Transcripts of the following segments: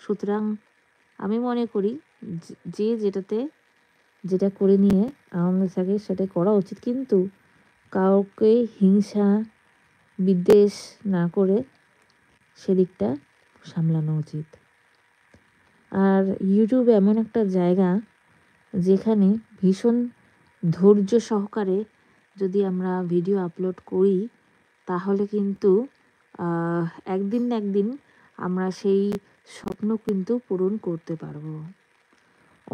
সুতরাং আমি মনে করি যে যেটা করে নিয়ে আনন্দ থাকে সেটাই করা উচিত, কিন্তু কাউকে হিংসা বিদ্বেষ না করে সেদিকটা সামলানো উচিত। আর ইউটিউব এমন একটা জায়গা যেখানে ভীষণ ধৈর্য সহকারে যদি আমরা ভিডিও আপলোড করি তাহলে কিন্তু একদিন না একদিন আমরা সেই স্বপ্ন কিন্তু পূরণ করতে পারবো।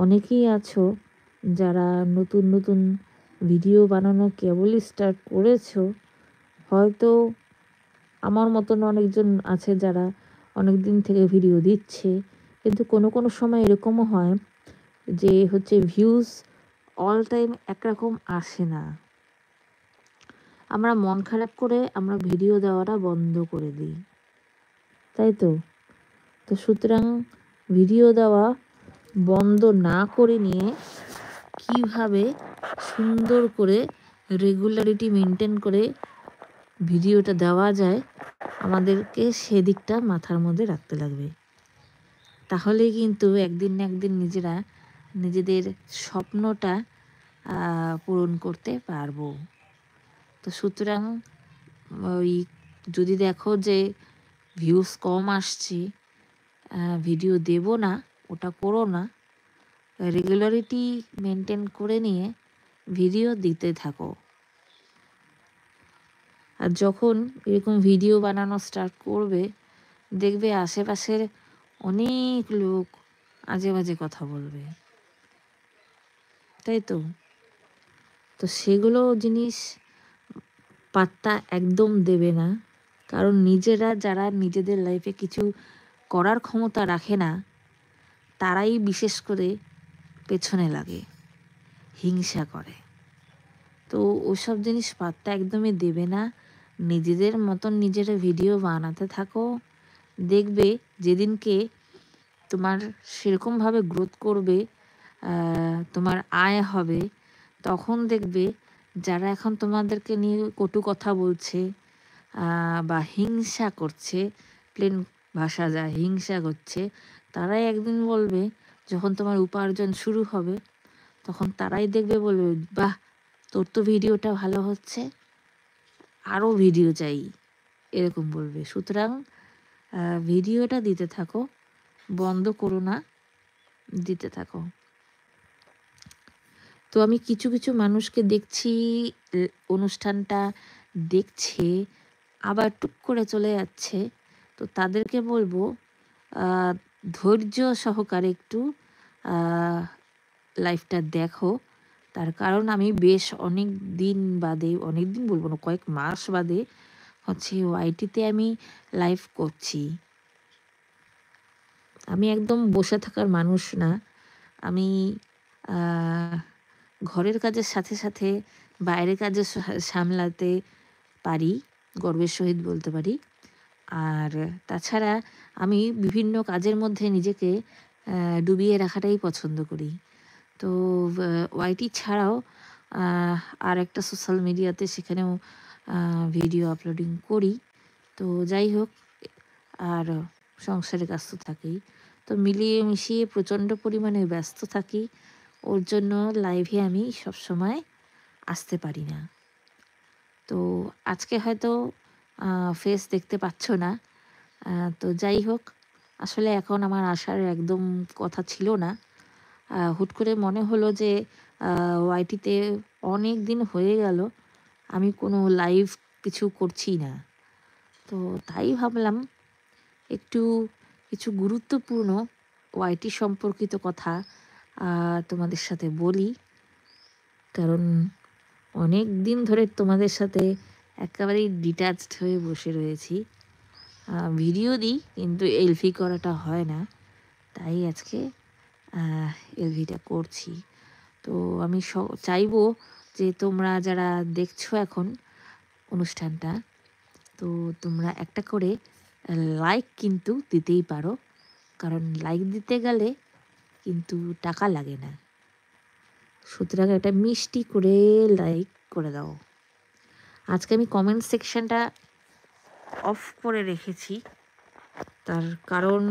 অনেকেই আছো যারা নতুন নতুন ভিডিও বানানো কেবলই স্টার্ট করেছো, হয়তো আমার মতন অনেকজন আছে যারা অনেক দিন থেকে ভিডিও দিচ্ছে, কিন্তু কোনো কোনো সময় এরকমও হয় যে ভিউজ অল টাইম একরকম আসে না। আমরা মন খারাপ করে আমরা ভিডিও দেওয়াটা বন্ধ করে দিই, তাই তো। তো সুতরাং ভিডিও দেওয়া বন্ধ না করে নিয়ে কিভাবে সুন্দর করে রেগুলারিটি মেনটেন করে ভিডিওটা দেওয়া যায় আমাদেরকে সেদিকটা মাথার মধ্যে রাখতে লাগবে। তাহলেই কিন্তু একদিন না একদিন নিজেদের স্বপ্নটা পূরণ করতে পারবো। তো সুতরাং ওই যদি দেখো যে ভিউজ কম আসছে, ভিডিও দেব না, ওটা করো না। রেগুলারিটি মেনটেন করে নিয়ে ভিডিও দিতে থাকো। আর যখন এরকম ভিডিও বানানো স্টার্ট করবে দেখবে আশেপাশের অনেক লোক আজে বাজে কথা বলবে, তাই তো। তো সেগুলো জিনিস পাত্তা একদম দেবে না, কারণ যারা নিজেদের লাইফে কিছু করার ক্ষমতা রাখে না তারাই বিশেষ করে পেছনে লাগে, হিংসা করে। তো ওসব জিনিস পাত্তা একদমই দেবে না, নিজেদের মতন নিজেরা ভিডিও বানাতে থাকো। দেখবে যেদিনকে তোমার সেরকমভাবে গ্রোথ করবে, তোমার আয় হবে, তখন দেখবে যারা এখন তোমাদেরকে নিয়ে কটু কথা বলছে বা হিংসা করছে, প্লেন ভাষা যা হিংসা করছে, তারাই একদিন বলবে, যখন তোমার উপার্জন শুরু হবে তখন তারাই দেখবে বলবে, বাহ তোর তো ভিডিওটা ভালো হচ্ছে, আরও ভিডিও চাই, এরকম বলবে। সুতরাং ভিডিওটা দিতে থাকো, বন্ধ করো না, দিতে থাকো। তো আমি কিছু কিছু মানুষকে দেখছি অনুষ্ঠানটা দেখছে আবার টুক করে চলে যাচ্ছে। তো তাদেরকে বলবো ধৈর্য সহকারে একটু লাইফটা দেখো। তার কারণ আমি বেশ অনেক দিন বলবো না, কয়েক মাস বাদে ওয়াইটিতে আমি লাইভ করছি। আমি একদম বসে থাকার মানুষ না, আমি ঘরের কাজের সাথে সাথে বাইরের কাজে সামলাতে পারি, গর্বের সহিত বলতে পারি। আর তাছাড়া আমি বিভিন্ন কাজের মধ্যে নিজেকে ডুবিয়ে রাখাটাই পছন্দ করি। তো ওয়াইটি ছাড়াও আর একটা সোশ্যাল মিডিয়াতে সেখানেও ভিডিও আপলোডিং করি। তো যাই হোক, আর সংসারে কাজ তো থাকেই, তো মিলিয়ে মিশিয়ে প্রচণ্ড পরিমাণে ব্যস্ত থাকি, ওর জন্য লাইভে আমি সবসময় আসতে পারি না। তো আজকে হয়তো ফেস দেখতে পাচ্ছ না, তো যাই হোক, আসলে এখন আমার আসার একদম কথা ছিল না। হুট করে মনে হলো যে ওয়াইটিতে অনেক দিন হয়ে গেল আমি কোনো লাইভ কিছু করছি না, তো তাই ভাবলাম একটু কিছু গুরুত্বপূর্ণ ওয়াইটি সম্পর্কিত কথা তোমাদের সাথে বলি। কারণ অনেক দিন ধরে তোমাদের সাথে একেবারেই ডিট্যাচড হয়ে বসে রয়েছি, ভিডিও দিই কিন্তু এলভি করাটা হয় না, তাই আজকে এলভিটা করছি। তো আমি চাইবো যে তোমরা যারা দেখছো এখন অনুষ্ঠানটা, তো তোমরা একটা করে লাইক কিন্তু দিতেই পারো, কারণ লাইক দিতে গেলে কিন্তু টাকা লাগে না। সুতরাং একটা মিষ্টি করে লাইক করে দাও। আজকে আমি কমেন্ট সেকশনটা অফ করে রেখেছি, তার কারণ